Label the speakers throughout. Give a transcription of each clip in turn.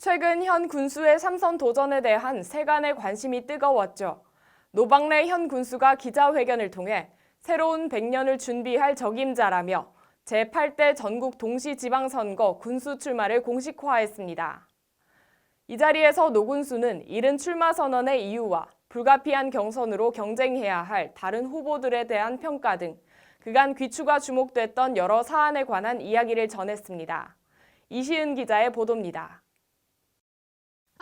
Speaker 1: 최근 현 군수의 삼선 도전에 대한 세간의 관심이 뜨거웠죠. 노박래 현 군수가 기자회견을 통해 새로운 100년을 준비할 적임자라며 제8대 전국 동시지방선거 군수 출마를 공식화했습니다. 이 자리에서 노 군수는 이른 출마 선언의 이유와 불가피한 경선으로 경쟁해야 할 다른 후보들에 대한 평가 등 그간 귀추가 주목됐던 여러 사안에 관한 이야기를 전했습니다. 이시은 기자의 보도입니다.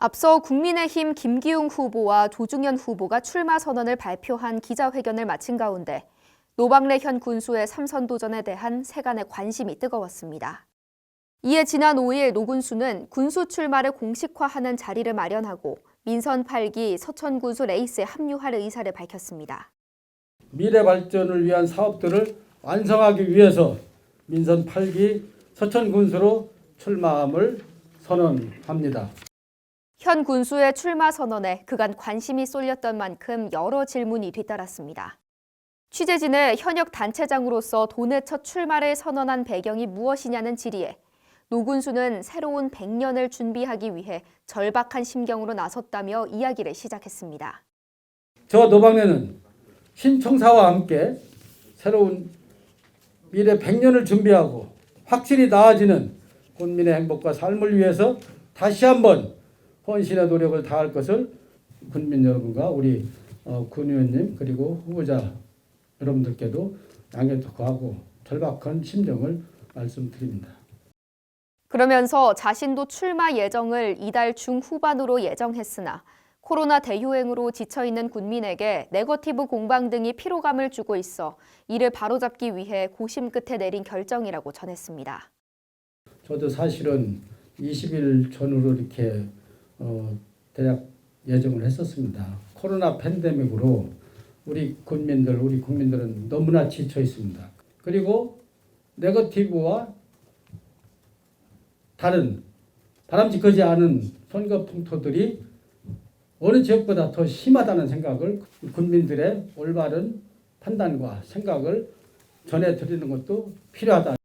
Speaker 2: 앞서 국민의힘 김기웅 후보와 조중현 후보가 출마 선언을 발표한 기자회견을 마친 가운데 노박래 현 군수의 삼선 도전에 대한 세간의 관심이 뜨거웠습니다. 이에 지난 5일 노 군수는 군수 출마를 공식화하는 자리를 마련하고 민선 8기 서천 군수 레이스에 합류할 의사를 밝혔습니다.
Speaker 3: 미래 발전을 위한 사업들을 완성하기 위해서 민선 8기 서천 군수로 출마함을 선언합니다.
Speaker 2: 현 군수의 출마 선언에 그간 관심이 쏠렸던 만큼 여러 질문이 뒤따랐습니다. 취재진의 현역 단체장으로서 도내 첫 출마를 선언한 배경이 무엇이냐는 질의에 노 군수는 새로운 100년을 준비하기 위해 절박한 심경으로 나섰다며 이야기를 시작했습니다.
Speaker 3: 저 노박래는 신청사와 함께 새로운 미래 100년을 준비하고 확실히 나아지는 국민의 행복과 삶을 위해서 다시 한번 헌신의 노력을 다할 것을 국민 여러분과 우리 군 의원님 그리고 후보자 여러분들께도 양해하고 절박한 심정을 말씀드립니다.
Speaker 2: 그러면서 자신도 출마 예정을 이달 중후반으로 예정했으나 코로나 대유행으로 지쳐있는 군민에게 네거티브 공방 등이 피로감을 주고 있어 이를 바로잡기 위해 고심 끝에 내린 결정이라고 전했습니다.
Speaker 3: 저도 사실은 20일 전후로 이렇게 대략 예정을 했었습니다. 코로나 팬데믹으로 우리 국민들은 너무나 지쳐 있습니다. 그리고 네거티브와 다른 바람직하지 않은 선거 풍토들이 어느 지역보다 더 심하다는 생각을 국민들의 올바른 판단과 생각을 전해드리는 것도 필요하다.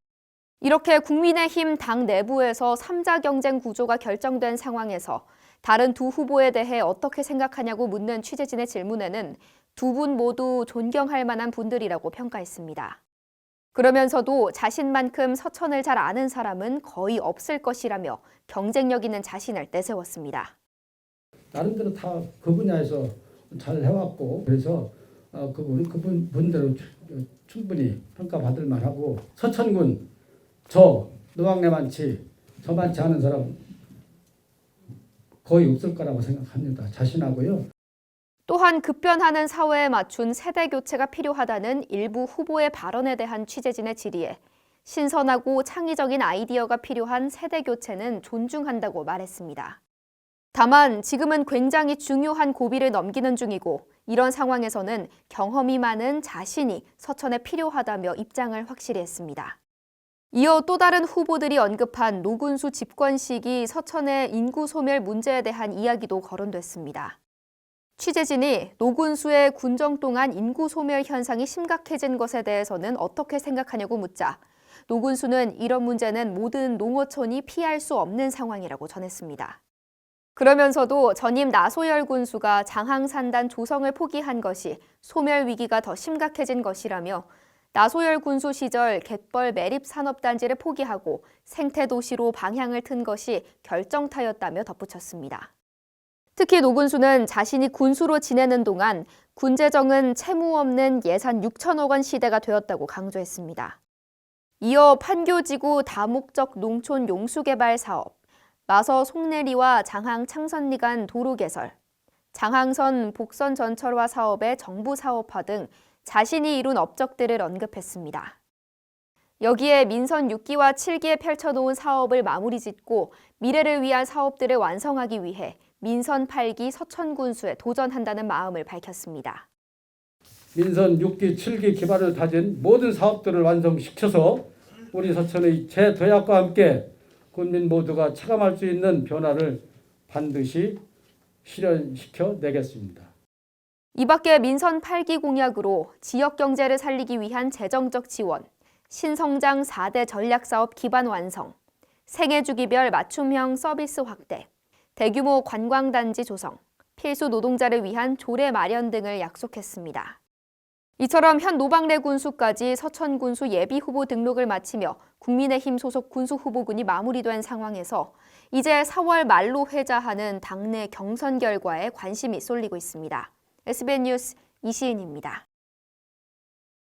Speaker 2: 이렇게 국민의힘 당 내부에서 3자 경쟁 구조가 결정된 상황에서 다른 두 후보에 대해 어떻게 생각하냐고 묻는 취재진의 질문에는 두 분 모두 존경할 만한 분들이라고 평가했습니다. 그러면서도 자신만큼 서천을 잘 아는 사람은 거의 없을 것이라며 경쟁력 있는 자신을 내세웠습니다.
Speaker 3: 나름대로 다 그 분야에서 잘 해왔고 그래서 그분대로 충분히 평가받을 만하고 서천군 저만치 않은 사람 거의 없을 거라고 생각합니다. 자신하고요.
Speaker 2: 또한 급변하는 사회에 맞춘 세대 교체가 필요하다는 일부 후보의 발언에 대한 취재진의 질의에 신선하고 창의적인 아이디어가 필요한 세대 교체는 존중한다고 말했습니다. 다만 지금은 굉장히 중요한 고비를 넘기는 중이고 이런 상황에서는 경험이 많은 자신이 서천에 필요하다며 입장을 확실히 했습니다. 이어 또 다른 후보들이 언급한 노 군수 집권 시기 서천의 인구 소멸 문제에 대한 이야기도 거론됐습니다. 취재진이 노 군수의 군정 동안 인구 소멸 현상이 심각해진 것에 대해서는 어떻게 생각하냐고 묻자 노 군수는 이런 문제는 모든 농어촌이 피할 수 없는 상황이라고 전했습니다. 그러면서도 전임 나소열 군수가 장항산단 조성을 포기한 것이 소멸 위기가 더 심각해진 것이라며 나소열 군수 시절 갯벌 매립 산업단지를 포기하고 생태도시로 방향을 튼 것이 결정타였다며 덧붙였습니다. 특히 노 군수는 자신이 군수로 지내는 동안 군재정은 채무 없는 예산 6천억 원 시대가 되었다고 강조했습니다. 이어 판교지구 다목적 농촌 용수개발 사업, 마서 송내리와 장항 창선리 간 도로 개설, 장항선 복선 전철화 사업의 정부 사업화 등 자신이 이룬 업적들을 언급했습니다. 여기에 민선 6기와 7기에 펼쳐놓은 사업을 마무리 짓고 미래를 위한 사업들을 완성하기 위해 민선 8기 서천군수에 도전한다는 마음을 밝혔습니다.
Speaker 3: 민선 6기, 7기 기반을 다진 모든 사업들을 완성시켜서 우리 서천의 재도약과 함께 국민 모두가 체감할 수 있는 변화를 반드시 실현시켜 내겠습니다.
Speaker 2: 이 밖에 민선 8기 공약으로 지역 경제를 살리기 위한 재정적 지원, 신성장 4대 전략사업 기반 완성, 생애주기별 맞춤형 서비스 확대, 대규모 관광단지 조성, 필수 노동자를 위한 조례 마련 등을 약속했습니다. 이처럼 현 노방래 군수까지 서천 군수 예비 후보 등록을 마치며 국민의힘 소속 군수 후보군이 마무리된 상황에서 이제 4월 말로 회자하는 당내 경선 결과에 관심이 쏠리고 있습니다. SBN 뉴스 이시은입니다.